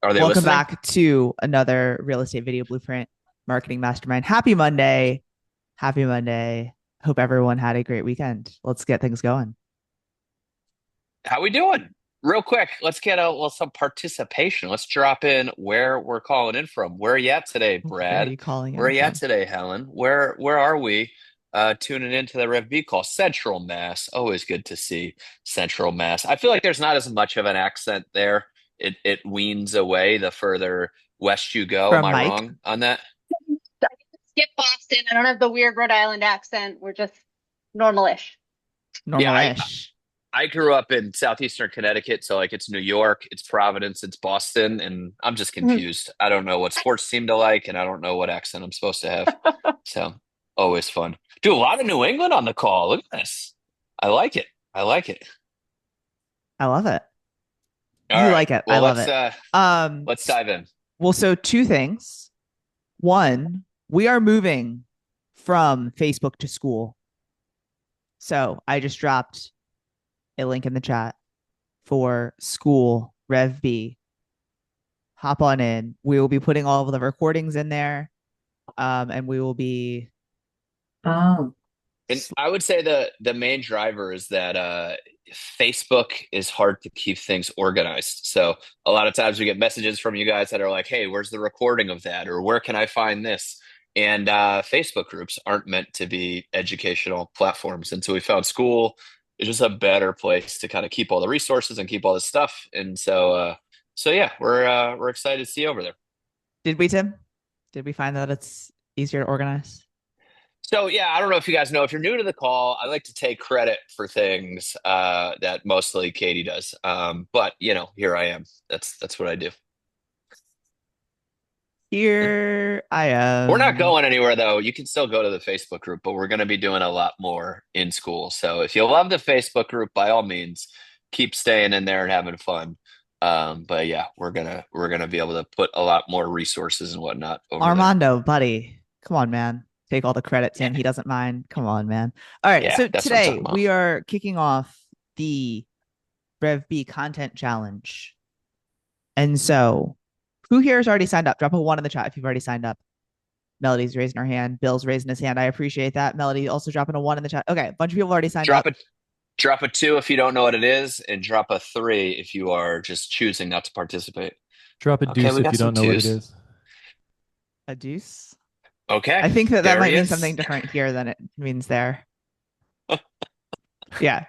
Are they Welcome listening? back to another Real Estate Video Blueprint Marketing Mastermind. Happy Monday. Happy Monday. Hope everyone had a great weekend. Let's get things going. How we doing? Real quick, let's get some participation. Let's drop in where we're calling in from. Where are you at today, Where are Brad? you calling Where are in you at from? today, Helen? Where are we? Tuning into the REVB call. Central Mass. Always good to see Central Mass. I feel like there's not as much of an accent there. It weans away the further west you go. Am From I Mike. wrong on that? I can skip Boston. I don't have the weird Rhode Island accent. We're just normal-ish. Yeah, Normal-ish. I grew up in southeastern Connecticut, so like it's New York, it's Providence, it's Boston, and I'm just Mhm. confused. I don't know what sports team to like, and I don't know what accent I'm supposed to have. So always fun. Do a lot of New England on the call. Look at this. I like it. I like it. I love it. All You right. like it. I Well, love it. Um, let's dive in. well, so two things. One, we are moving from Facebook to school. So I just dropped a link in the chat for school RevB. Hop on in. We will be putting all of the recordings in there. And we will be Oh. And I would say the main driver is that Facebook is hard to keep things organized. So a lot of times we get messages from you guys that are like, "Hey, where's the recording of that?" or "Where can I find this?" And Facebook groups aren't meant to be educational platforms. And so we found school is just a better place to kind of keep all the resources and keep all this stuff. And so yeah, we're excited to see you over there. Did we, Tim? Did we find that it's easier to organize? So yeah, I don't know if you guys know. If you're new to the call, I like to take credit for things that mostly Katie does. But here I am. That's what I do. Here I We're not am. going anywhere though. You can still go to the Facebook group, but we're going to be doing a lot more in school. So if you love the Facebook group, by all means, keep staying in there and having fun. But yeah, we're gonna be able to put a lot more resources and whatnot over there. Armando, buddy. Come on, man. Take all the credit, Yeah, Tim. He doesn't mind. Come on, man. All right. yeah, So that's what I'm today talking about. we are kicking off the RevB content challenge. And so who here has already signed up? Drop a one in the chat if you've already signed up. Melody's raising her hand. Bill's raising his hand. I appreciate that. Melody also dropping a one in the chat. Okay, a bunch of people already signed Drop up. it. Drop a two if you don't know what it is, and drop a three if you are just choosing not to participate. Drop a Okay, deuce we if got you some don't know what it twos. is. A deuce. Okay, I think that that there might he mean is. something different here than it means there. Yeah.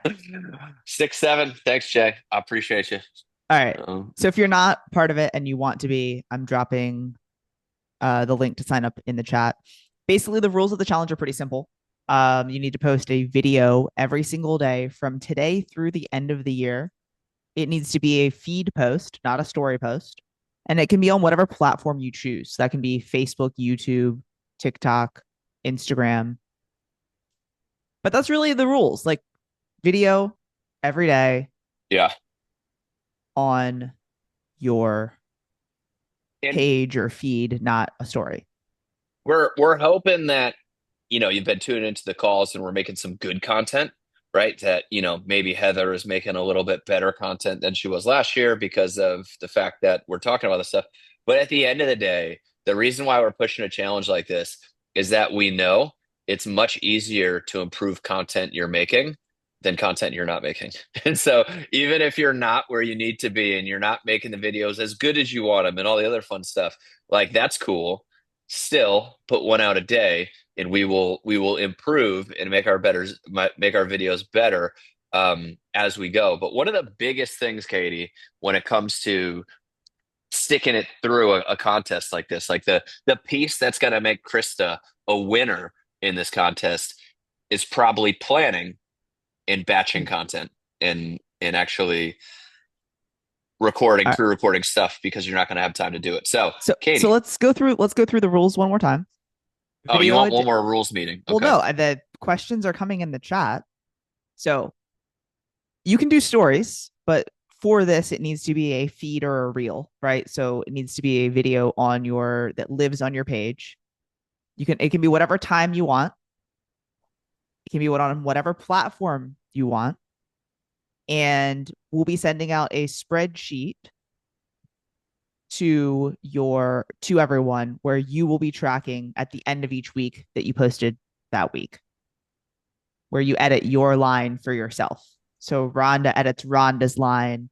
6-7. Thanks, Jay. I appreciate you. All right. Um, So if you're not part of it and you want to be, I'm dropping the link to sign up in the chat. Basically, the rules of the challenge are pretty simple. You need to post a video every single day from today through the end of the year. It needs to be a feed post, not a story post. And it can be on whatever platform you choose. That can be Facebook, YouTube, TikTok, Instagram. But that's really the rules. Like video every day yeah, on your and page or feed, not a story. we're hoping that you've been tuning into the calls and we're making some good content, right? That maybe Heather is making a little bit better content than she was last year because of the fact that we're talking about this stuff. But at the end of the day, the reason why we're pushing a challenge like this is that we know it's much easier to improve content you're making than content you're not making. And so even if you're not where you need to be and you're not making the videos as good as you want them and all the other fun stuff, like that's cool. Still put one out a day and we will improve and make our videos better as we go. But one of the biggest things, Katie, when it comes to sticking it through a contest like this, like the piece that's going to make Krista a winner in this contest is probably planning and batching content and actually recording All right. pre-recording stuff because you're not going to have time to do it. So, So Katie, let's go through the rules one more time. oh, you Video want one more rules meeting? well, Okay. no, the questions are coming in the chat. So you can do stories, but for this, it needs to be a feed or a reel, right? So it needs to be a video on your that lives on your page. It can be whatever time you want. It can be on whatever platform you want. And we'll be sending out a spreadsheet to everyone where you will be tracking at the end of each week that you posted that week, where you edit your line for yourself. So Rhonda edits Rhonda's line,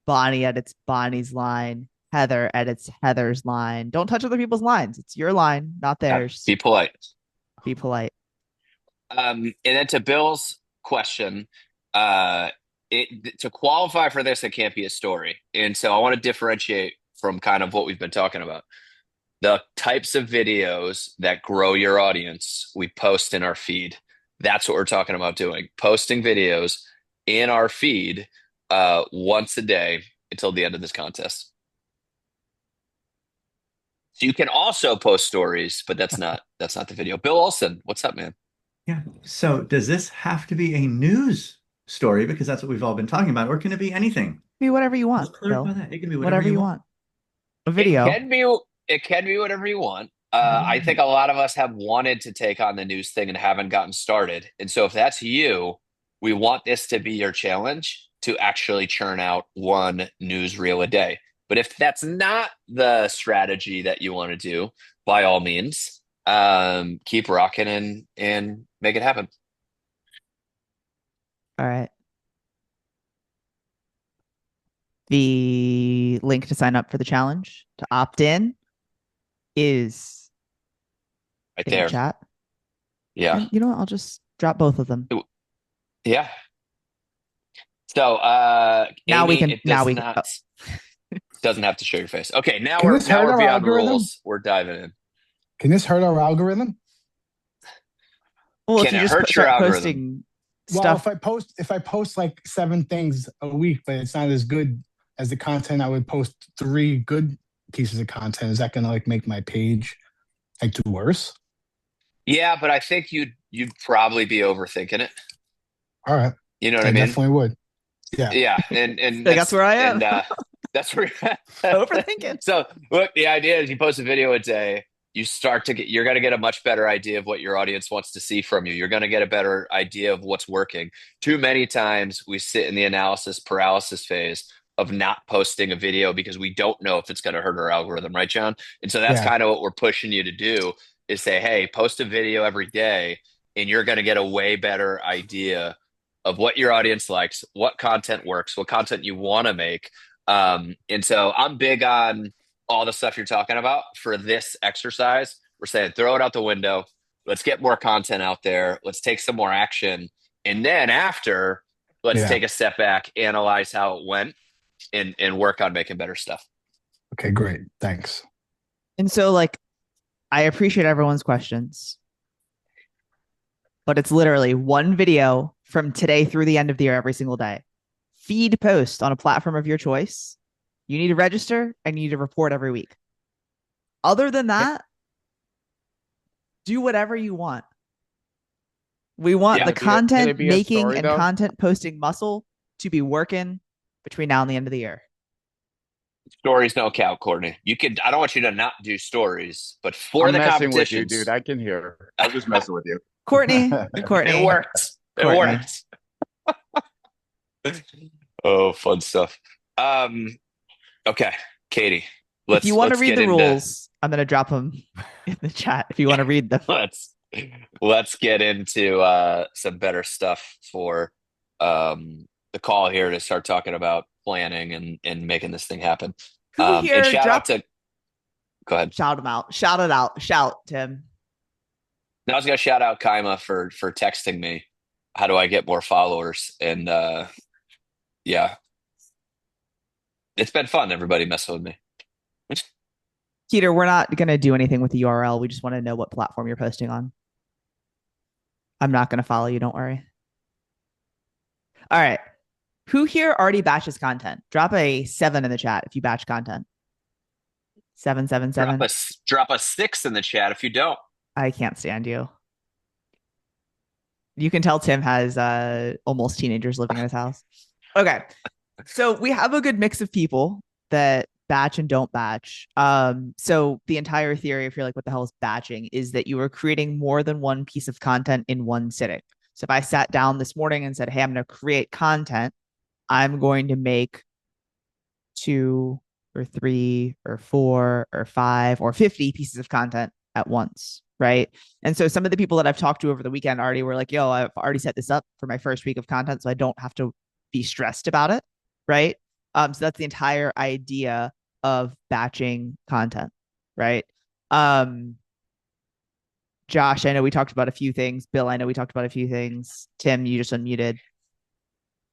Bonnie edits Bonnie's line, Heather edits Heather's line. Don't touch other people's lines. It's your line, not theirs. Be polite. Be polite. And then to Bill's question, to qualify for this, it can't be a story. And so I want to differentiate from kind of what we've been talking about. The types of videos that grow your audience, we post in our feed. That's what we're talking about doing. Posting videos in our feed once a day until the end of this contest. So you can also post stories, but that's not the video. Bill Olson, what's up, man? Yeah. So does this have to be a news story because that's what we've all been talking about, or can it be anything? Be whatever you want. Let's clarify Bill. that. It can be Whatever you want. A video. It can be whatever you want. I think a lot of us have wanted to take on the news thing and haven't gotten started. And so if that's you, we want this to be your challenge to actually churn out one newsreel a day. But if that's not the strategy that you want to do, by all means, keep rocking and make it happen. All right. The link to sign up for the challenge to opt in is Right in there. the chat. Yeah. And you know what? I'll just drop both of them. Yeah. So Now we Amy, can. it Now does we not doesn't have to show your face. Okay, now Can we're this hurt our beyond algorithm? rules. We're diving in. Can this hurt our algorithm? Well, if Can you it just hurt your start algorithm? posting Well, stuff, if I post like 7 things a week, but it's not as good as the content, I would post 3 good pieces of content. Is that going to like make my page like do worse? Yeah, but I think you'd probably be overthinking it. All right. You know what I I mean? definitely would. Yeah. Yeah, and Like, that's where I am. And that's where you're at. overthinking. So look, the idea is you post a video a day, you're going to get a much better idea of what your audience wants to see from you. You're going to get a better idea of what's working. Too many times we sit in the analysis paralysis phase of not posting a video because we don't know if it's going to hurt our algorithm, right, John? And so that's kind of what we're pushing you to do is say, hey, post a video every day and you're going to get a way better idea of what your audience likes, what content works, what content you want to make. And so I'm big on all the stuff you're talking about for this exercise. We're saying throw it out the window. Let's get more content out there. Let's take some more action. And then after, let's take a step back, analyze how it went, and work on making better stuff. Okay, great. Thanks. And so, like, I appreciate everyone's questions, but it's literally one video from today through the end of the year every single day. Feed post on a platform of your choice. You need to register and you need to report every week. Other than that, do whatever you want. We want the content making and content posting muscle to be working between now and the end of the year. Stories don't count, Courtney. I don't want you to not do stories, but for the competition, with you, dude. I can hear. I'm just messing with you. Courtney. It works. It works. Oh, fun stuff. Okay, Katie. If you want to read the rules, I'm going to drop them in the chat. If you want to read them, let's get into some better stuff for the call here to start talking about planning and making this thing happen. Go ahead. Shout them out. Shout it out. Shout, Tim. Now I was gonna shout out Kaima for texting me. How do I get more followers? And yeah, it's been fun. Everybody messing with me. Peter, we're not gonna do anything with the URL. We just want to know what platform you're posting on. I'm not gonna follow you. Don't worry. All right. Who here already batches content? Drop a 7 in the chat if you batch content. 777. Drop a 6 in the chat if you don't. I can't stand you. You can tell Tim has almost teenagers living in his house. Okay. So we have a good mix of people that batch and don't batch. So the entire theory, if you're like, what the hell is batching, is that you are creating more than one piece of content in one sitting. So if I sat down this morning and said, hey, I'm going to create content, I'm going to make 2 or 3 or 4 or 5 or 50 pieces of content at once, right? And so some of the people that I've talked to over the weekend already were like, yo, I've already set this up for my first week of content, so I don't have to be stressed about it, right? So that's the entire idea of batching content, right? Um, Josh, I know we talked about a few things. Bill, I know we talked about a few things. Tim, you just unmuted.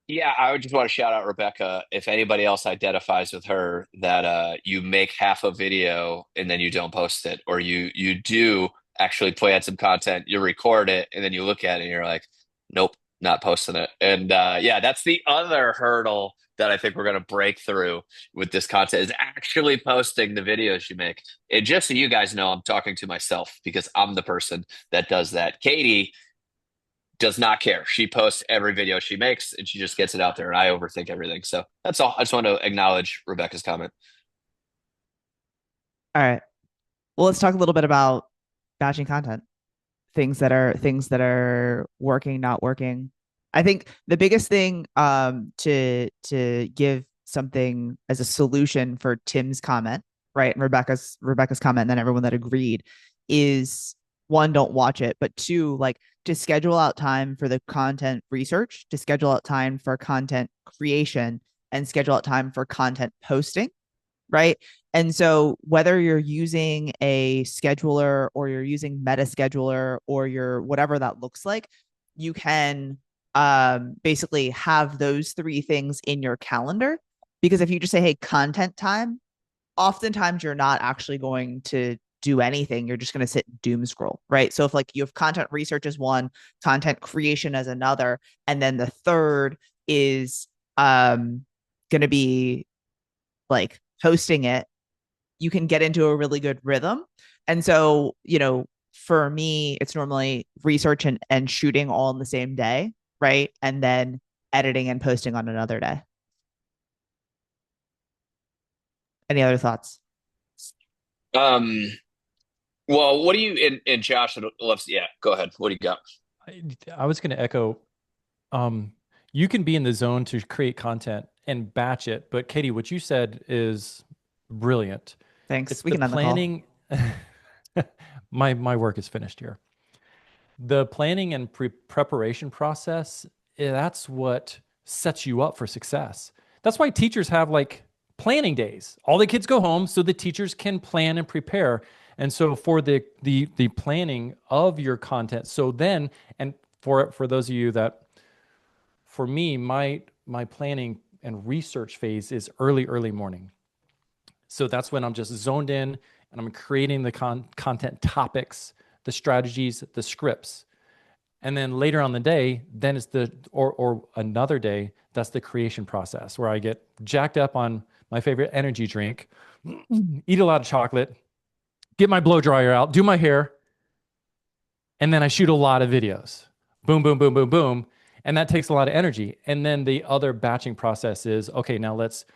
Yeah, I would just want to shout out Rebecca. If anybody else identifies with her, that you make half a video and then you don't post it, or you do actually plan some content, you record it, and then you look at it and you're like, nope, not posting it. And yeah, that's the other hurdle that I think we're going to break through with this content is actually posting the videos you make. And just so you guys know, I'm talking to myself because I'm the person that does that. Katie does not care. She posts every video she makes and she just gets it out there, and I overthink everything. So that's all. I just want to acknowledge Rebecca's comment. All right. Well, let's talk a little bit about batching content. Things that are working, not working. I think the biggest thing to give something as a solution for Tim's comment, right, and Rebecca's comment, and then everyone that agreed is one, don't watch it, but two, like to schedule out time for the content research, to schedule out time for content creation, and schedule out time for content posting, right? And so whether you're using a scheduler or you're using meta scheduler or you're whatever that looks like, you can basically have those three things in your calendar. Because if you just say, hey, content time, oftentimes you're not actually going to do anything. You're just going to sit and doom scroll, right? So if like you have content research as one, content creation as another, and then the third is going to be like hosting it, you can get into a really good rhythm. And so, for me, it's normally research and shooting all in the same day, right? And then editing and posting on another day. Any other thoughts? Um, well, what do you and Josh loves? Yeah, go ahead. What do you got? I was going to echo. You can be in the zone to create content and batch it, but Katie, what you said is brilliant. Thanks. It's We the can end planning. My work is finished here. The planning and preparation process, that's what sets you up for success. That's why teachers have like planning days. All the kids go home so the teachers can plan and prepare. And so for the planning of your content, so then, and for those of you that, for me, my planning and research phase is early morning. So that's when I'm just zoned in and I'm creating the content topics, the strategies, the scripts. And then later on the day, then it's or another day, that's the creation process where I get jacked up on my favorite energy drink, eat a lot of chocolate, get my blow dryer out, do my hair, and then I shoot a lot of videos. Boom, boom, boom, boom, boom. And that takes a lot of energy. And then the other batching process is, okay, now let's,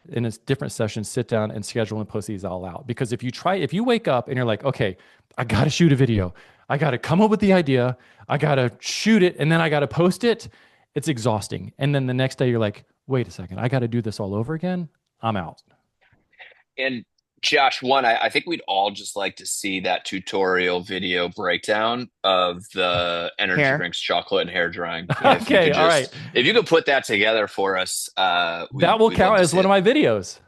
in a different session, sit down and schedule and post these all out. Because if you wake up and you're like, okay, I got to shoot a video. I got to come up with the idea. I got to shoot it. And then I got to post it. It's exhausting. And then the next day you're like, wait a second, I got to do this all over again. I'm out. And Josh, one, I think we'd all just like to see that tutorial video breakdown of the energy Hair. drinks, chocolate, and hair drying. Okay, all right. If you could put that together for us, that will count as one of my videos.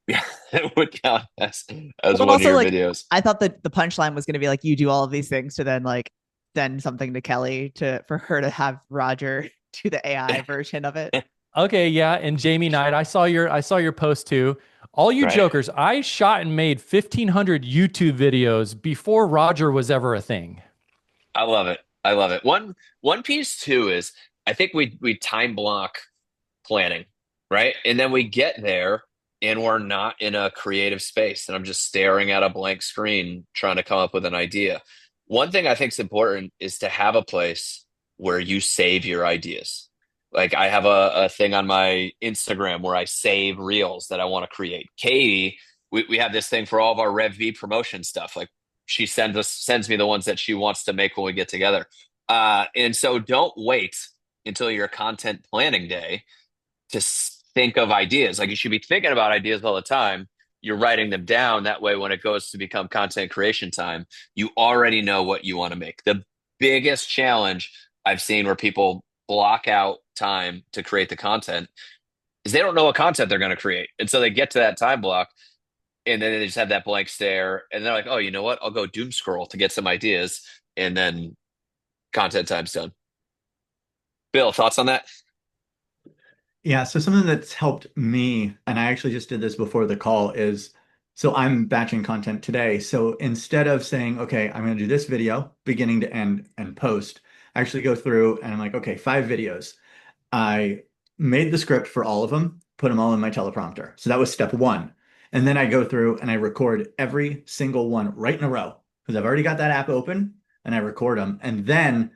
Yeah, it would count as Well, one also, of your like, videos. I thought that the punchline was going to be like you do all of these things to then like send something to Kelly for her to have Roger do the AI version of it. Okay, yeah, and Jamie Knight, I saw your post too. All you Right. jokers, I shot and made 1,500 YouTube videos before Roger was ever a thing. I love it. I love it. One piece too is I think we time block planning, right? And then we get there and we're not in a creative space and I'm just staring at a blank screen trying to come up with an idea. One thing I think is important is to have a place where you save your ideas. Like I have a thing on my Instagram where I save reels that I want to create. Katie, we have this thing for all of our REVB promotion stuff. Like she sends me the ones that she wants to make when we get together. And so don't wait until your content planning day to think of ideas. Like you should be thinking about ideas all the time, you're writing them down. That way, when it goes to become content creation time, you already know what you want to make. The biggest challenge I've seen where people block out time to create the content is they don't know what content they're going to create. And so they get to that time block and then they just have that blank stare and they're like, oh, you know what? I'll go doom scroll to get some ideas. And then content time's done. Bill, thoughts on that? Yeah, so something that's helped me, and I actually just did this before the call, is so I'm batching content today. So instead of saying, okay, I'm going to do this video beginning to end and post, I actually go through and I'm like, okay, 5 videos. I made the script for all of them, put them all in my teleprompter. So that was step one. And then I go through and I record every single one right in a row because I've already got that app open and I record them and then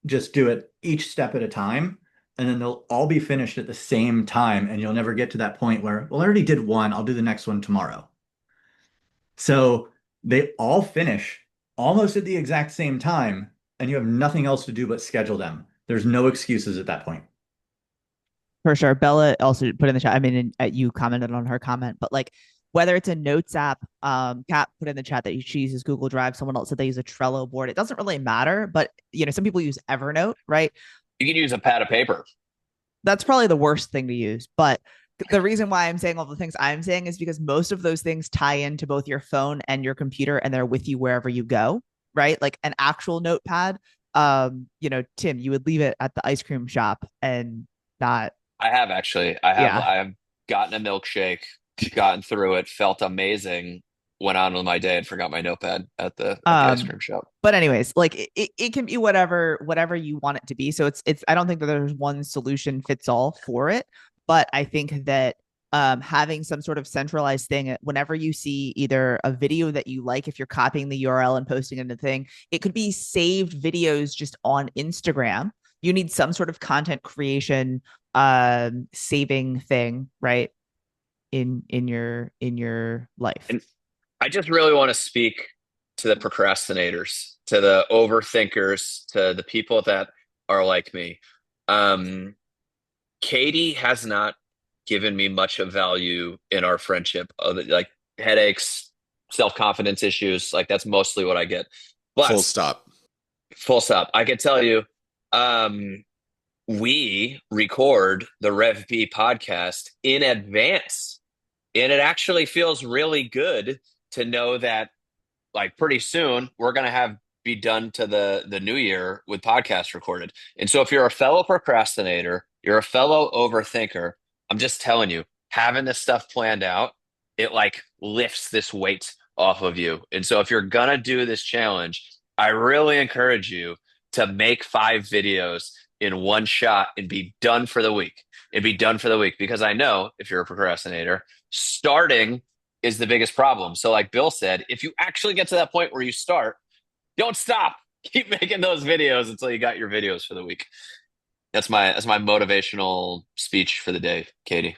just do it each step at a time. And then they'll all be finished at the same time. And you'll never get to that point where, well, I already did one, I'll do the next one tomorrow. So they all finish almost at the exact same time, and you have nothing else to do but schedule them. There's no excuses at that point. For sure. Bella also put in the chat. I mean, you commented on her comment, but like whether it's a notes app, Kat put in the chat that she uses Google Drive. Someone else said they use a Trello board. It doesn't really matter, but some people use Evernote, right? You can use a pad of paper. That's probably the worst thing to use. But the reason why I'm saying all the things I'm saying is because most of those things tie into both your phone and your computer, and they're with you wherever you go, right? Like an actual notepad. Tim, you would leave it at the ice cream shop and not. I have actually. I have gotten a milkshake, gotten through it, felt amazing, went on with my day and forgot my notepad at the ice cream shop. But anyways, like it can be whatever you want it to be. So it's I don't think that there's one solution fits all for it, but I think that having some sort of centralized thing whenever you see either a video that you like, if you're copying the URL and posting it in the thing, it could be saved videos just on Instagram. You need some sort of content creation saving thing, right? In your life. And I just really want to speak to the procrastinators, to the overthinkers, to the people that are like me. Katie has not given me much of value in our friendship, like headaches, self-confidence issues. Like that's mostly what I get. But Full stop. Full stop. I can tell you, we record the REVB podcast in advance. And it actually feels really good to know that like pretty soon we're going to be done to the new year with podcasts recorded. And so if you're a fellow procrastinator, you're a fellow overthinker, I'm just telling you, having this stuff planned out, it like lifts this weight off of you. And so if you're going to do this challenge, I really encourage you to make 5 videos in one shot and be done for the week. Because I know if you're a procrastinator, starting is the biggest problem. So like Bill said, if you actually get to that point where you start, don't stop. Keep making those videos until you got your videos for the week. That's my motivational speech for the day, Katie.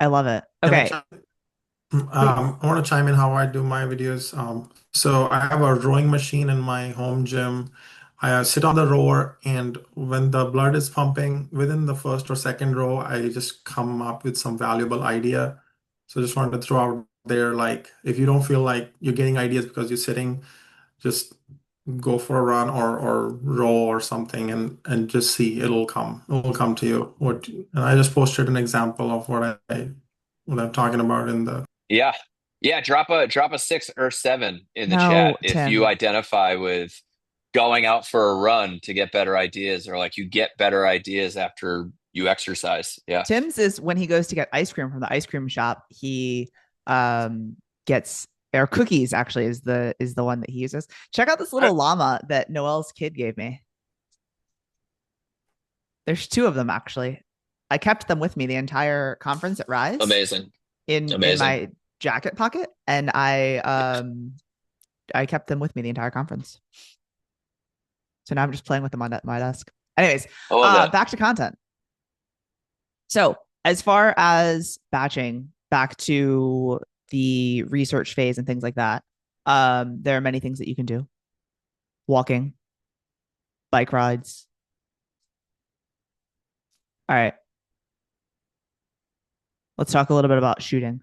I love it. Okay. I want to chime in how I do my videos. So I have a rowing machine in my home gym. I sit on the rower, and when the blood is pumping within the first or second row, I just come up with some valuable idea. So just wanted to throw out there, like if you don't feel like you're getting ideas because you're sitting, just go for a run or row or something and just see it'll come to you. And I just posted an example of what I'm talking about in the Drop a 6 or 7 in the No, chat if Tim. you identify with going out for a run to get better ideas, or like you get better ideas after you exercise. Yeah. Tim's is when he goes to get ice cream from the ice cream shop, he gets or cookies actually is the one that he uses. Check out this little llama that Noelle's kid gave me. There's 2 of them actually. I kept them with me the entire conference at Rise. Amazing. In my jacket pocket, and I kept them with me the entire conference. So now I'm just playing with them on my desk. Anyways, back to content. So as far as batching, back to the research phase and things like that, there are many things that you can do. Walking, bike rides. All right. Let's talk a little bit about shooting.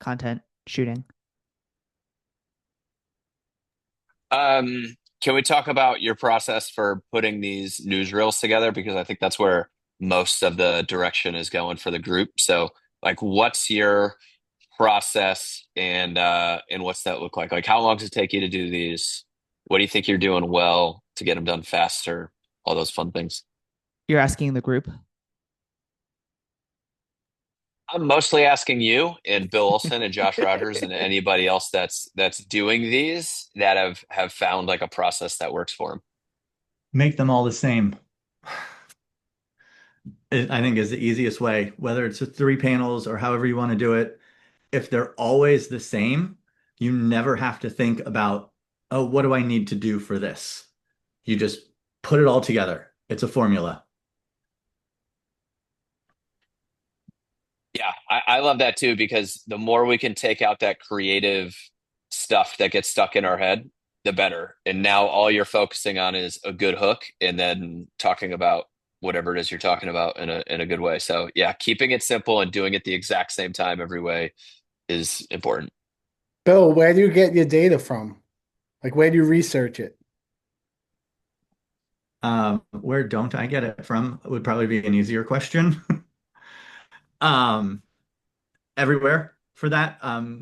content shooting? Can we talk about your process for putting these newsreels together? Because I think that's where most of the direction is going for the group. So, like, what's your process and what's that look like? Like, how long does it take you to do these? What do you think you're doing well to get them done faster? All those fun things. You're asking the group. I'm mostly asking you and Bill Olson and Josh Rogers and anybody else that's doing these that have found like a process that works for them. Make them all the same. I think is the easiest way, whether it's 3 panels or however you want to do it. If they're always the same, you never have to think about, oh, what do I need to do for this? You just put it all together. It's a formula. Yeah, I love that too, because the more we can take out that creative stuff that gets stuck in our head, the better. And now all you're focusing on is a good hook and then talking about whatever it is you're talking about in a good way. So yeah, keeping it simple and doing it the exact same time every way is important. Bill, where do you get your data from? Like, where do you research it? Where don't I get it from would probably be an easier question. Everywhere for that.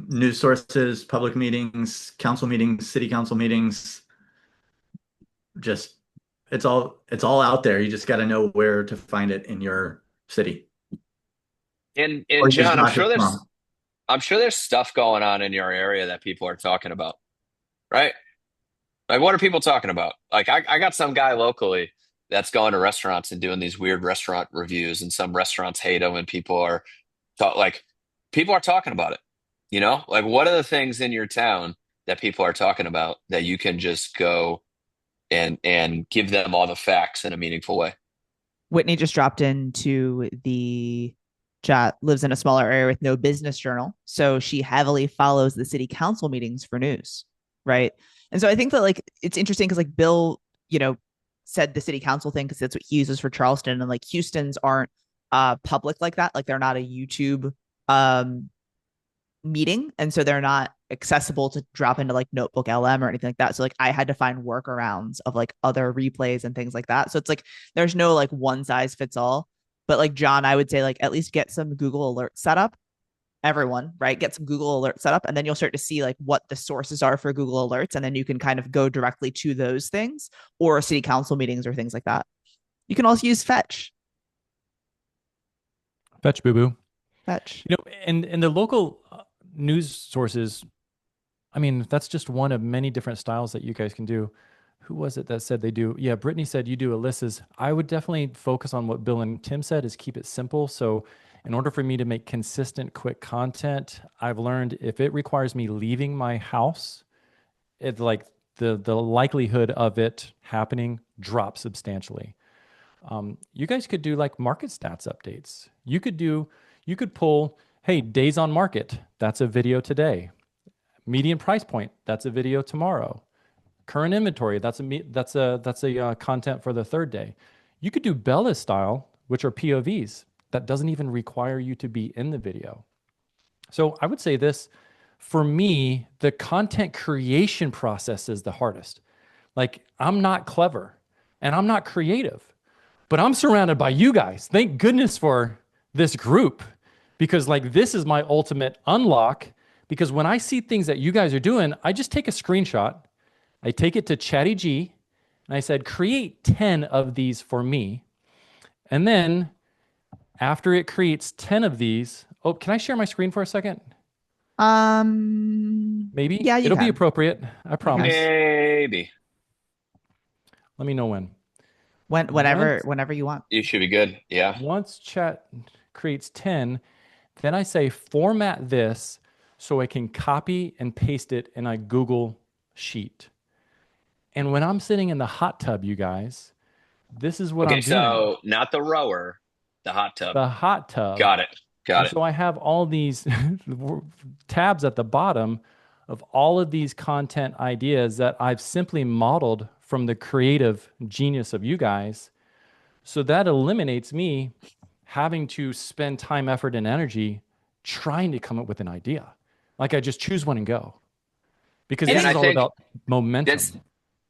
News sources, public meetings, council meetings, city council meetings. Just it's all out there. You just got to know where to find it in your city. And Or use John, Josh's prompt. I'm sure there's stuff going on in your area that people are talking about, right? Like, what are people talking about? Like, I got some guy locally that's going to restaurants and doing these weird restaurant reviews, and some restaurants hate him, and people are talking about it. You know, like, what are the things in your town that people are talking about that you can just go and give them all the facts in a meaningful way? Whitney just dropped into the chat, lives in a smaller area with no business journal. So she heavily follows the city council meetings for news. Right. And so I think that like it's interesting because like Bill, said the city council thing because that's what he uses for Charleston. And like Houston's aren't public like that. Like they're not a YouTube meeting. And so they're not accessible to drop into like Notebook LM or anything like that. So like I had to find workarounds of like other replays and things like that. So it's like there's no like one size fits all. But like John, I would say like at least get some Google Alerts set up. Everyone, right? Get some Google Alerts set up, and then you'll start to see like what the sources are for Google Alerts, and then you can kind of go directly to those things or city council meetings or things like that. You can also use Fetch. Fetch, boo boo. Fetch. And the local news sources, I mean, that's just one of many different styles that you guys can do. Who was it that said they do? Yeah, Brittany said you do Alyssa's. I would definitely focus on what Bill and Tim said, is keep it simple. So in order for me to make consistent, quick content, I've learned if it requires me leaving my house, it's like the likelihood of it happening drops substantially. You guys could do like market stats updates. You could pull, hey, days on market, that's a video today. Median price point, that's a video tomorrow. Current inventory, that's a content for the third day. You could do Bella style, which are POVs. That doesn't even require you to be in the video. So I would say this, for me, the content creation process is the hardest. Like, I'm not clever and I'm not creative, but I'm surrounded by you guys. Thank goodness for this group, because like this is my ultimate unlock. Because when I see things that you guys are doing, I just take a screenshot, I take it to ChatGPT, and I said, create 10 of these for me. And then after it creates 10 of these, oh, can I share my screen for a second? Maybe? Yeah, it'll be appropriate. I promise. Maybe. Let me know when. Whenever you want. You should be good. Yeah. Once chat creates 10, then I say format this so I can copy and paste it in a Google Sheet. And when I'm sitting in the hot tub, you guys, this is what I'm doing. So not the rower, the hot tub. The hot tub. Got it. So I have all these tabs at the bottom of all of these content ideas that I've simply modeled from the creative genius of you guys. So that eliminates me having to spend time, effort, and energy trying to come up with an idea. Like I just choose one and go. Because Yeah, this and is I all think about momentum.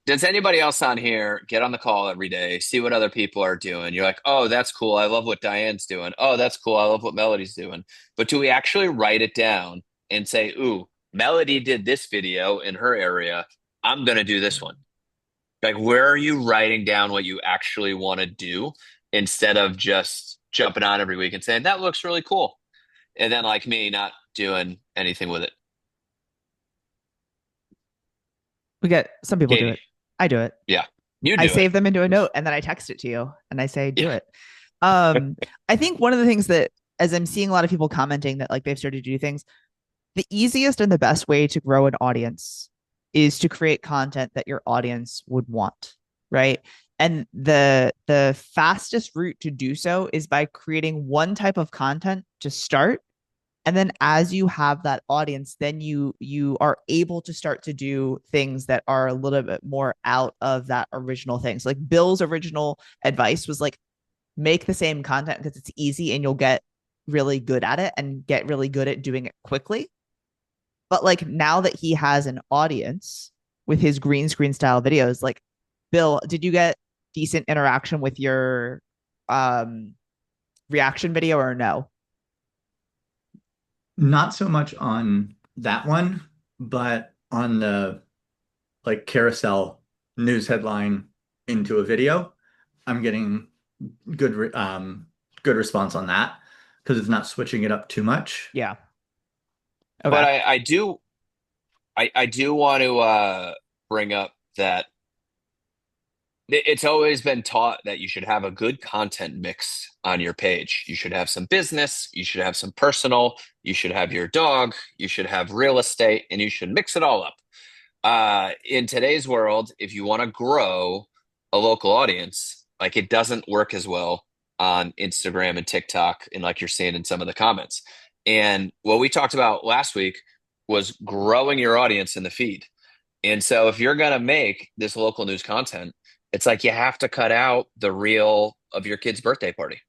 does anybody else on here get on the call every day, see what other people are doing? You're like, oh, that's cool. I love what Diane's doing. Oh, that's cool. I love what Melody's doing. But do we actually write it down and say, ooh, Melody did this video in her area. I'm going to do this one. Like, where are you writing down what you actually want to do instead of just jumping on every week and saying, that looks really cool. And then, like me, not doing anything with it. Some people do Katie. it. I do it. Yeah. You I do save it. them into a note and then I text it to you and I say, do Yeah. it. I think one of the things that, as I'm seeing a lot of people commenting that like they've started to do things, the easiest and the best way to grow an audience is to create content that your audience would want, right? And the fastest route to do so is by creating one type of content to start. And then as you have that audience, then you are able to start to do things that are a little bit more out of that original thing. So like Bill's original advice was like make the same content because it's easy and you'll get really good at it and get really good at doing it quickly. But like now that he has an audience with his green screen style videos, like Bill, did you get decent interaction with your reaction video or no? Not so much on that one, but on the like carousel news headline into a video, I'm getting good response on that because it's not switching it up too much. Yeah. But Okay. I do want to bring up that it's always been taught that you should have a good content mix on your page. You should have some business, you should have some personal, you should have your dog, you should have real estate, and you should mix it all up. In today's world, if you want to grow a local audience, like it doesn't work as well on Instagram and TikTok, and like you're seeing in some of the comments. And what we talked about last week was growing your audience in the feed. And so if you're going to make this local news content, it's like you have to cut out the reel of your kid's birthday party.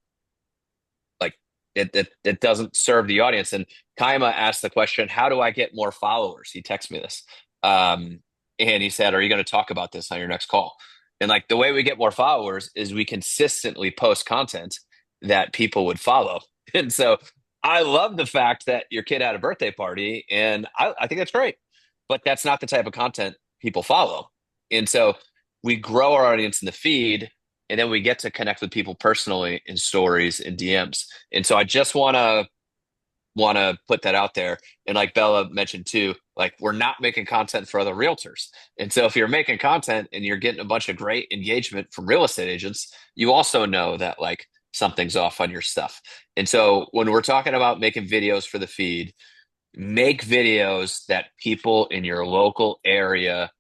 Like it doesn't serve the audience. And Kaima asked the question, how do I get more followers? He texted me this. And he said, are you going to talk about this on your next call? And like the way we get more followers is we consistently post content that people would follow. And so I love the fact that your kid had a birthday party, and I think that's great. But that's not the type of content people follow. And so we grow our audience in the feed, and then we get to connect with people personally in stories and DMs. And so I just want to put that out there. And like Bella mentioned too, like we're not making content for other realtors. And so if you're making content and you're getting a bunch of great engagement from real estate agents, you also know that like something's off on your stuff. And so when we're talking about making videos for the feed, make videos that people in your local area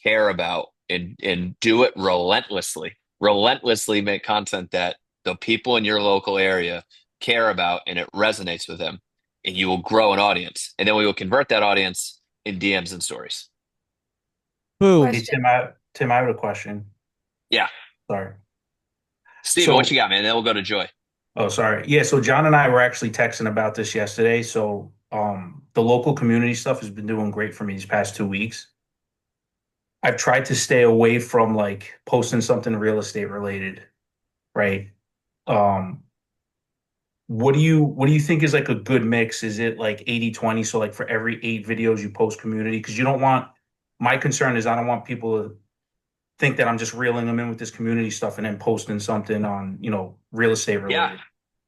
care about, and do it relentlessly. Relentlessly make content that the people in your local area care about and it resonates with them, and you will grow an audience. And then we will convert that audience in DMs and stories. Boom. Hey, Tim, I have a question. Yeah. Sorry. Steven, what you got, man? Then we'll go to Joy. Oh, sorry. Yeah, so John and I were actually texting about this yesterday. So the local community stuff has been doing great for me these past 2 weeks. I've tried to stay away from like posting something real estate related, right? What do you think is like a good mix? Is it like 80-20? So like for every 8 videos you post community? Because you don't want, my concern is I don't want people to think that I'm just reeling them in with this community stuff and then posting something on, real estate related. Yeah.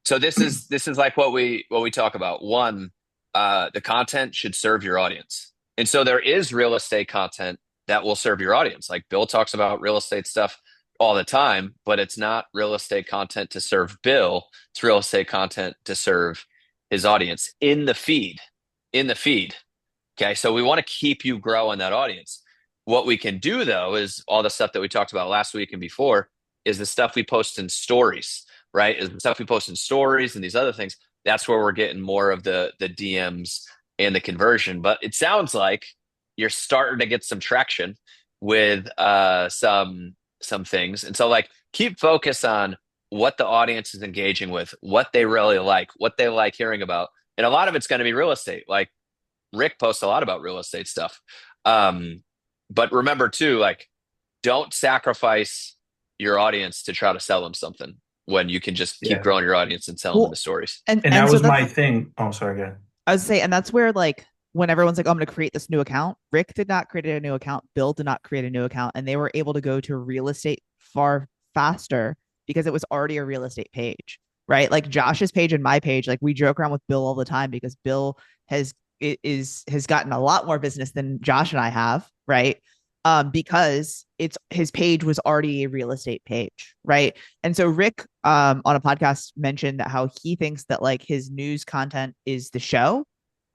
So this is like what we talk about. One, the content should serve your audience. And so there is real estate content that will serve your audience. Like Bill talks about real estate stuff all the time, but it's not real estate content to serve Bill. It's real estate content to serve his audience in the feed. In the feed. Okay. So we want to keep you growing that audience. What we can do though is all the stuff that we talked about last week and before is the stuff we post in stories, right? Is the stuff we post in stories and these other things. That's where we're getting more of the DMs and the conversion. But it sounds like you're starting to get some traction with some things. And so like keep focus on what the audience is engaging with, what they really like, what they like hearing about. And a lot of it's going to be real estate. Like Rick posts a lot about real estate stuff. But remember too, like, don't sacrifice your audience to try to sell them something when you can just keep Yeah. growing your audience and tell them in the stories. And And that so was my that's, thing. Oh, sorry, go ahead. I was saying, and that's where like when everyone's like, oh, I'm going to create this new account. Rick did not create a new account. Bill did not create a new account, and they were able to go to real estate far faster because it was already a real estate page, right? Like Josh's page and my page, like we joke around with Bill all the time because Bill has has gotten a lot more business than Josh and I have, right? Because it's his page was already a real estate page, right? And so Rick on a podcast mentioned that how he thinks that like his news content is the show,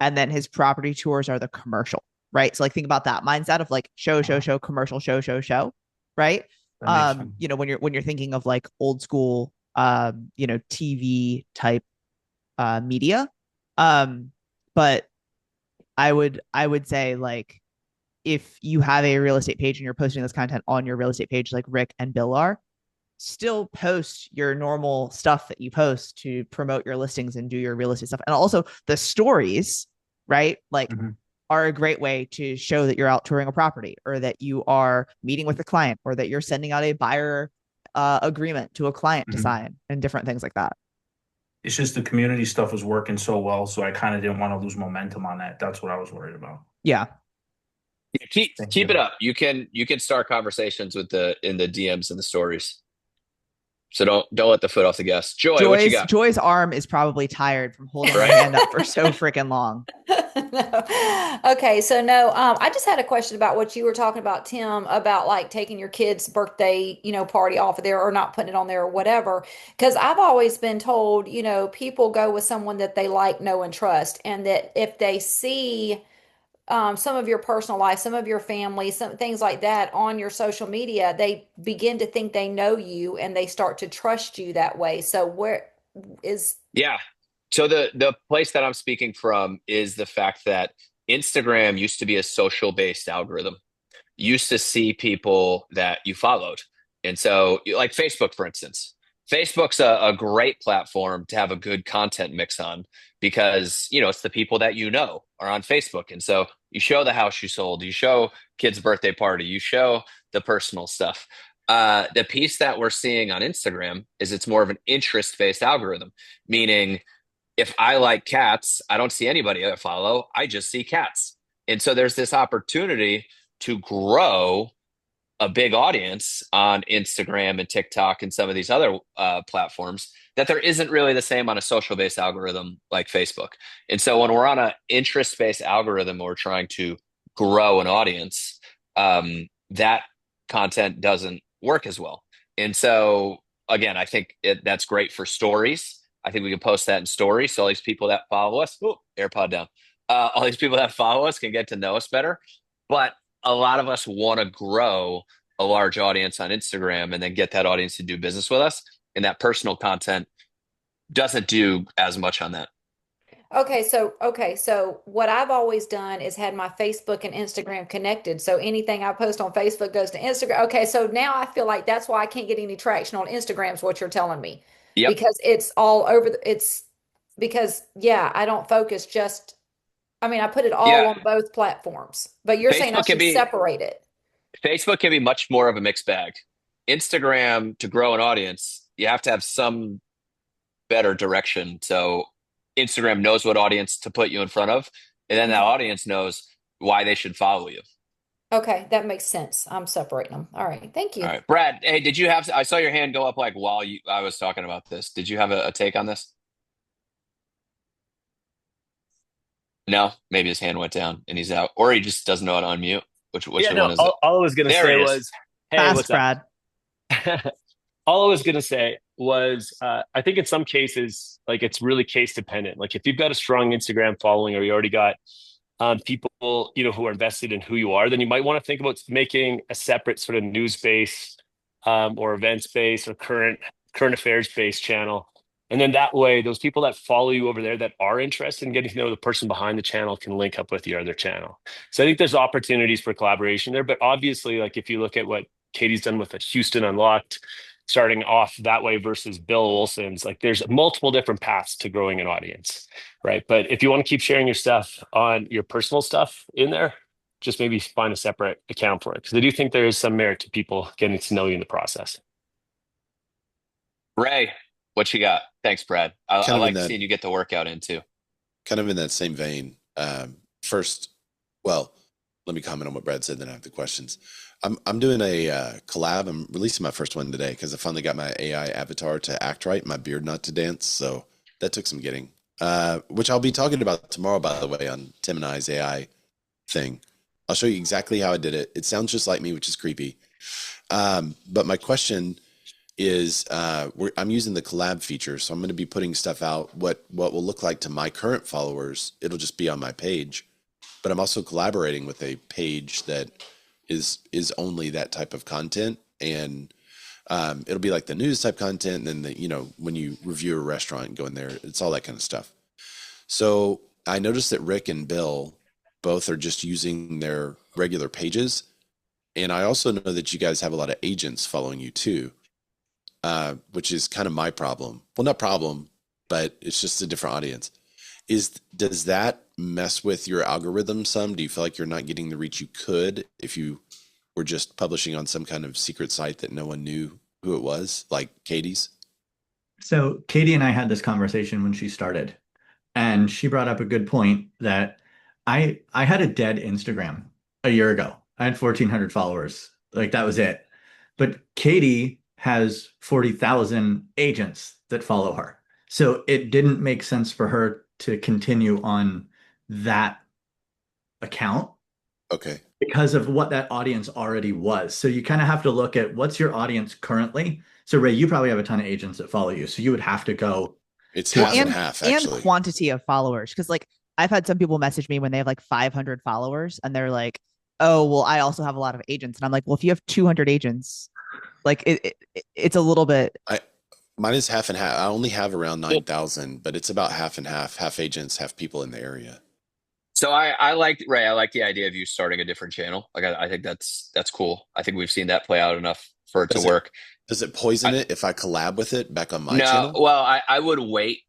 and then his property tours are the commercial, right? So like think about that mindset of like show, commercial, show, right? That makes sense. You know, when you're thinking of like old school you know, TV type media. But I would say like if you have a real estate page and you're posting this content on your real estate page like Rick and Bill are, still post your normal stuff that you post to promote your listings and do your real estate stuff. And also the stories, right? Like are a great way to show that you're out touring a property or that you are meeting with a client or that you're sending out a buyer agreement to a client to sign and different things like that. It's just the community stuff was working so well, so I kind of didn't want to lose momentum on that. That's what I was worried about. Yeah. Keep it up. You can start conversations with in the DMs and the stories. So don't let the foot off the gas. Joy, what you got? Joy's arm is probably tired from holding her hand up for so freaking long. No. Okay, so no, I just had a question about what you were talking about, Tim, about like taking your kid's birthday, you know, party off of there or not putting it on there or whatever. Because I've always been told, you know, people go with someone that they like, know, and trust, and that if they see some of your personal life, some of your family, some things like that on your social media, they begin to think they know you and they start to trust you that way. So where is Yeah. So the place that I'm speaking from is the fact that Instagram used to be a social based algorithm. You used to see people that you followed. And so like Facebook, for instance, Facebook's a great platform to have a good content mix on because, you know, it's the people that you know are on Facebook. And so you show the house you sold, you show kids' birthday party, you show the personal stuff. The piece that we're seeing on Instagram is it's more of an interest-based algorithm, meaning if I like cats, I don't see anybody I follow, I just see cats. And so there's this opportunity to grow a big audience on Instagram and TikTok and some of these other platforms that there isn't really the same on a social based algorithm like Facebook. And so when we're on an interest based algorithm, we're trying to grow an audience, that content doesn't work as well. And so again, I think that's great for stories. I think we can post that in stories. So all these people that follow us, AirPod down, all these people that follow us can get to know us better. But a lot of us want to grow a large audience on Instagram and then get that audience to do business with us. And that personal content doesn't do as much on that. Okay, so what I've always done is had my Facebook and Instagram connected. So anything I post on Facebook goes to Instagram. Okay, so now I feel like that's why I can't get any traction on Instagram is what you're telling me. Yep. Because it's all over I don't focus just I mean, I put it all on both platforms. But you're saying I should separate it. Facebook can be much more of a mixed bag. Instagram, to grow an audience, you have to have some better direction. So Instagram knows what audience to put you in front of, and then that audience knows why they should follow you. Okay, that makes sense. I'm separating them. All right, thank you. All right, Brad. Hey, I saw your hand go up like while I was talking about this. Did you have a take on this? No, maybe his hand went down and he's out, or he just doesn't know how to unmute. Which one is it? All I was going to say was, hey, Fast, what's Brad. up? All I was going to say was, I think in some cases, like it's really case dependent. Like if you've got a strong Instagram following or you already got people, you know, who are invested in who you are, then you might want to think about making a separate sort of news based or events based or current affairs based channel. And then that way, those people that follow you over there that are interested in getting to know the person behind the channel can link up with your other channel. So I think there's opportunities for collaboration there. But obviously, like if you look at what Katie's done with the Houston Unlocked starting off that way versus Bill Olson's. Like there's multiple different paths to growing an audience, right? But if you want to keep sharing your stuff on your personal stuff in there, just maybe find a separate account for it. Because I do think there is some merit to people getting to know you in the process. Ray, what you got? Thanks, Brad. I like that, seeing you get the workout in too. kind of in that same vein. First, well, let me comment on what Brad said, then I have the questions. I'm doing a collab. I'm releasing my first one today because I finally got my AI avatar to act right, my beard not to dance. So that took some getting, which I'll be talking about tomorrow, by the way, on Tim and I's AI thing. I'll show you exactly how I did it. It sounds just like me, which is creepy. But my question is, I'm using the collab feature, so I'm going to be putting stuff out. What will look like to my current followers, it'll just be on my page. But I'm also collaborating with a page that is only that type of content, and it'll be like the news type content, and then when you review a restaurant and go in there, it's all that kind of stuff. So I noticed that Rick and Bill both are just using their regular pages, and I also know that you guys have a lot of agents following you too, which is kind of my problem. Well, not problem, but it's just a different audience. Does that mess with your algorithm some? Do you feel like you're not getting the reach you could if you were just publishing on some kind of secret site that no one knew who it was, like Katie's? So Katie and I had this conversation when she started, and she brought up a good point that I had a dead Instagram a year ago. I had 1,400 followers. Like that was it. But Katie has 40,000 agents that follow her. So it didn't make sense for her to continue on that account. Okay. Because of what that audience already was. So you kind of have to look at what's your audience currently. So Ray, you probably have a ton of agents that follow you. So you would have to go. It's half and half, actually. And quantity of followers. Because like I've had some people message me when they have like 500 followers and they're like, oh, well, I also have a lot of agents. And I'm like, well, if you have 200 agents, like it's a little bit. Mine is half and half. I only have around 9,000, but it's about half and half agents, half people in the area. So I like Ray. I like the idea of you starting a different channel. Like I think that's cool. I think we've seen that play out enough for it to work. Does it poison it if I collab with it back on my channel? No. Well, I would wait.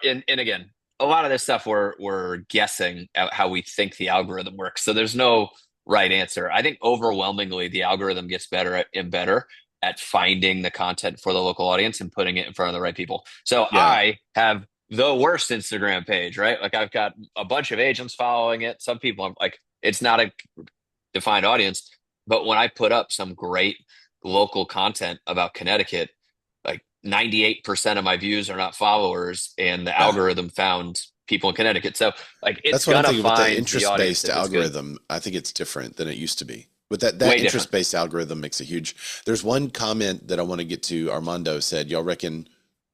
And again, a lot of this stuff we're guessing at how we think the algorithm works. So there's no right answer. I think overwhelmingly the algorithm gets better and better at finding the content for the local audience and putting it in front of the right people. So yeah. I have the worst Instagram page, right? Like I've got a bunch of agents following it. Some people are like, it's not a defined audience, but when I put up some great local content about Connecticut, like 98% of my views are not followers, and the algorithm found people in Connecticut. So like it's that's what I'm thinking with the interest-based algorithm. I think it's different than it used to be. But that interest-based algorithm makes a huge. There's one comment that I want to get to. Armando said, y'all reckon,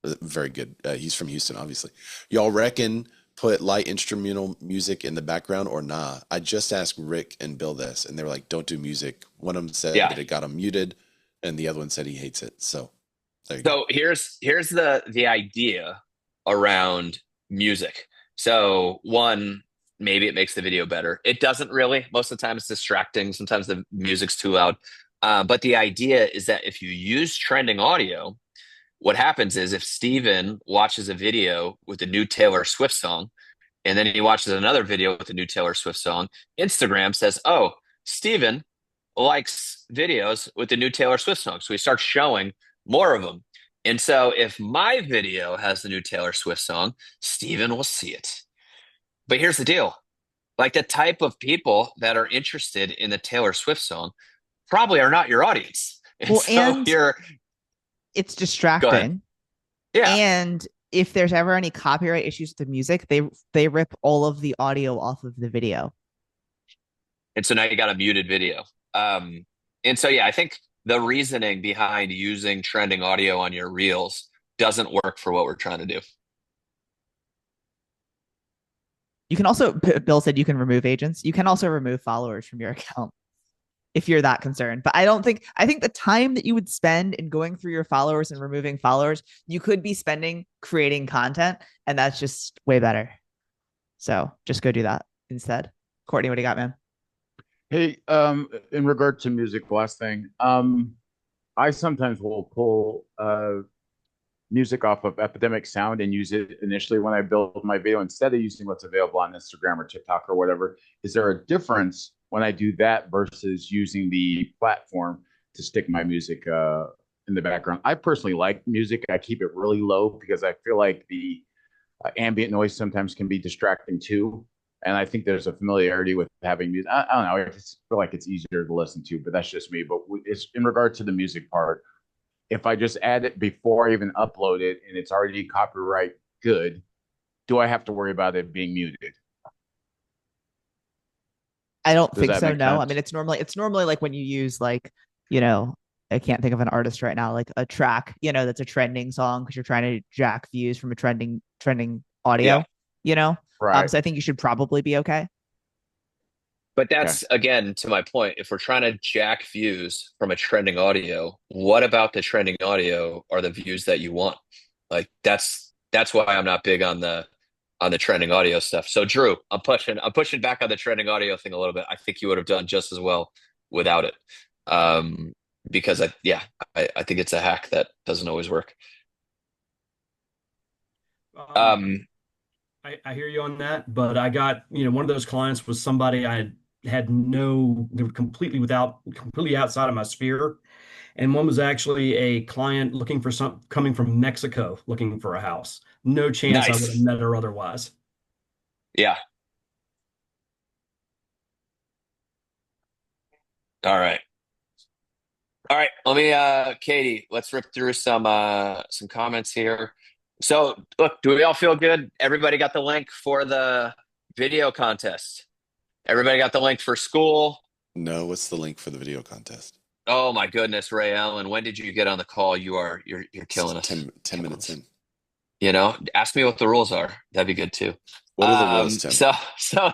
very good. He's from Houston, obviously. Y'all reckon put light instrumental music in the background or nah? I just asked Rick and Bill this, and they were like, don't do music. One of them said that it got him muted, and the other one said he hates it. So there you go. Here's the idea around music. So one, maybe it makes the video better. It doesn't really. Most of the time it's distracting. Sometimes the music's too loud. But the idea is that if you use trending audio, what happens is if Steven watches a video with a new Taylor Swift song, and then he watches another video with a new Taylor Swift song, Instagram says, oh, Steven likes videos with the new Taylor Swift song. So he starts showing more of them. And so if my video has the new Taylor Swift song, Steven will see it. But here's the deal. Like the type of people that are interested in the Taylor Swift song probably are not your audience. And it's distracting. Yeah. And if there's ever any copyright issues with the music, they rip all of the audio off of the video. And so now you got a muted video. And so, yeah, I think the reasoning behind using trending audio on your reels doesn't work for what we're trying to do. You can also, Bill said you can remove agents. You can also remove followers from your account if you're that concerned. But I think the time that you would spend in going through your followers and removing followers, you could be spending creating content, and that's just way better. So just go do that instead. Courtney, what do you got, man? Hey, in regard to music, last thing, I sometimes will pull music off of Epidemic Sound and use it initially when I build my video instead of using what's available on Instagram or TikTok or whatever. Is there a difference when I do that versus using the platform to stick my music in the background? I personally like music. I keep it really low because I feel like the ambient noise sometimes can be distracting too. And I think there's a familiarity with having music. I don't know. I just feel like it's easier to listen to, but that's just me. But it's in regard to the music part. If I just add it before I even upload it and it's already copyright good, do I have to worry about it being muted? I don't Does think that so. make No, I sense? mean it's normally like when you use like, you know, I can't think of an artist right now, like a track, that's a trending song because you're trying to jack views from a trending Yeah. audio, you know. Right. So I think you should probably be okay. But Okay. that's again to my point. If we're trying to jack views from a trending audio, what about the trending audio are the views that you want? Like that's why I'm not big on the trending audio stuff. So Drew, I'm pushing back on the trending audio thing a little bit. I think you would have done just as well without it. Because I think it's a hack that doesn't always work. Um, I hear you on that, but I got, one of those clients was somebody I had no, they were completely outside of my sphere. And one was actually a client looking for coming from Mexico, looking for a house. No chance I would have nice. met her otherwise. Yeah. All right. All right. Let me Katie, let's rip through some comments here. So look, do we all feel good? Everybody got the link for the video contest. Everybody got the link for school. No, what's the link for the video contest? Oh my goodness, Ray Allen, when did you get on the call? You're killing us. 10 minutes in. Ask me what the rules are. That'd be good too. What are the rules, Tim? So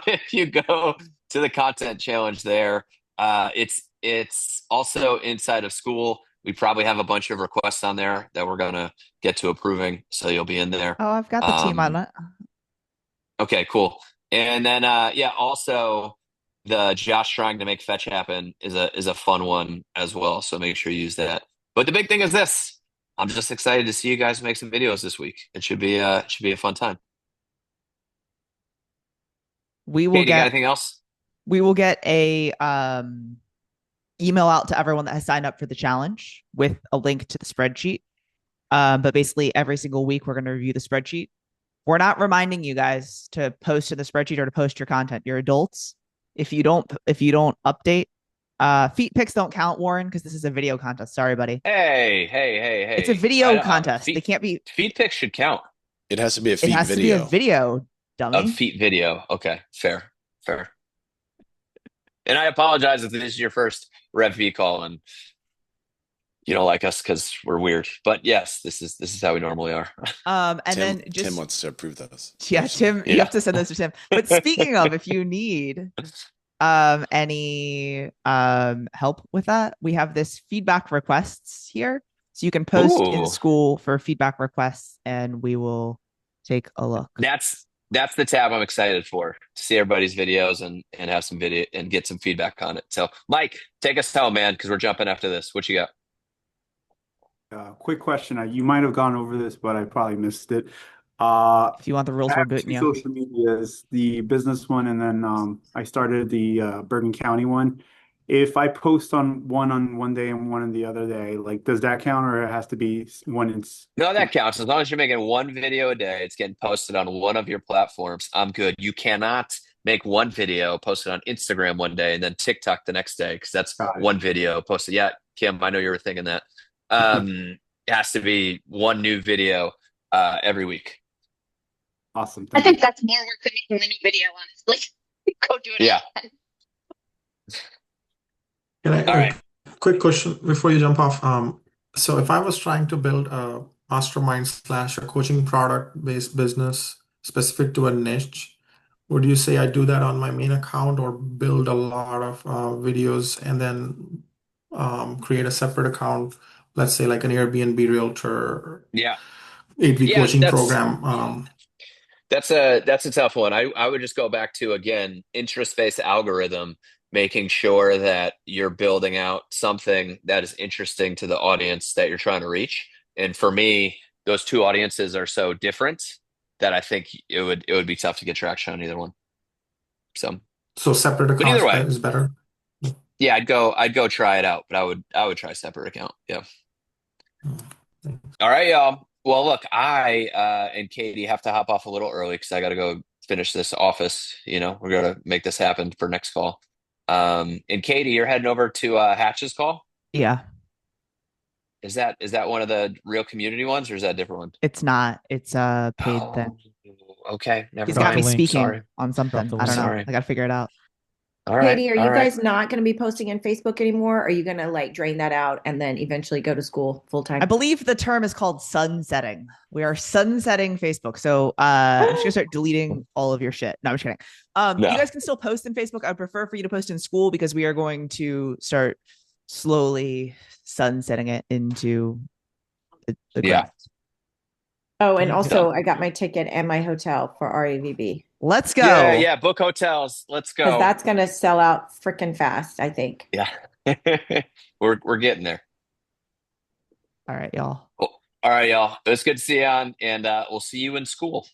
if you go to the content challenge there, it's also inside of school. We probably have a bunch of requests on there that we're gonna get to approving, so you'll be in there. Oh, I've got the team on it. Okay, cool. And then also the Josh trying to make fetch happen is a fun one as well. So make sure you use that. But the big thing is this. I'm just excited to see you guys make some videos this week. It should be a fun time. We will Katie, got get anything else? we will get a email out to everyone that has signed up for the challenge with a link to the spreadsheet. But basically every single week we're going to review the spreadsheet. We're not reminding you guys to post in the spreadsheet or to post your content. You're adults. If you don't update, feet pics don't count, Warren, because this is a video contest. Sorry, buddy. Hey. It's a video contest. They can't be. Feet pics should count. It has to be a It feed has to be video. a video, dummy. A feet video. Okay, fair. And I apologize if this is your first REVB call and you don't like us because we're weird. But yes, this is how we normally are. And Tim, then just Tim wants to approve those. yeah, Tim, you have to send those to Tim. But speaking of, if you need any help with that, we have this feedback requests here. So you can post in Ooh. school for feedback requests and we will take a look. That's the tab I'm excited for, to see everybody's videos and have some video and get some feedback on it. So Mike, take us home, man, because we're jumping after this. What you got? Quick question. You might have gone over this, but I probably missed it. If you want the rules, I we're have booting two you. social medias, the business one, and then I started the Bergen County one. If I post on one day and one on the other day, like, does that count, or it has to be one? No, that counts. As long as you're making one video a day, it's getting posted on one of your platforms. I'm good. You cannot make one video posted on Instagram one day and then TikTok the next day, because that's one video posted. Yeah, Kim, I know you were thinking that. It has to be one new video every week. Awesome. I think that's more work than making the new video, honestly. Go do it. Yeah. Can I, All right. Quick question before you jump off. So if I was trying to build a mastermind / a coaching product based business specific to a niche, would you say I do that on my main account or build a lot of videos and then create a separate account, let's say like an Airbnb realtor, Yeah. 8-week Yeah, coaching program? That's a tough one. I would just go back to, again, interest-based algorithm making sure that you're building out something that is interesting to the audience that you're trying to reach. And for me, those two audiences are so different that I think it would be tough to get traction on either one. So, So separate but either accounts way, is better. yeah, I'd go try it out, but I would try separate account. Yeah. All right, y'all. Well, look, I and Katie have to hop off a little early because I got to go finish this office. We're gonna make this happen for next call. And Katie, you're heading over to Hatch's call. Yeah, Is that one of the real community ones, or is that a different one? it's not. It's a paid Oh, thing. okay. Never He's got Drop the me mind. link. speaking Sorry. on Drop something. the I don't link. know. Sorry. I got to figure it out. All right. Katie, are All you right. guys not going to be posting on Facebook anymore? Or are you going to like drain that out and then eventually go to school full I time? believe the term is called sunsetting. We are sunsetting Facebook. So I'm just gonna start deleting all of your shit. No, I'm just kidding. No. You guys can still post in Facebook. I'd prefer for you to post in school because we are going to start slowly sunsetting it into the Yeah. ground. Oh, and So, also I got my ticket and my hotel for REVB Let's yeah, go. yeah. Book hotels. Let's because go. that's going to sell out freaking fast, I think. Yeah. We're getting there. All right, y'all. Well, all right, y'all. It was good to see you on, and we'll see you in school.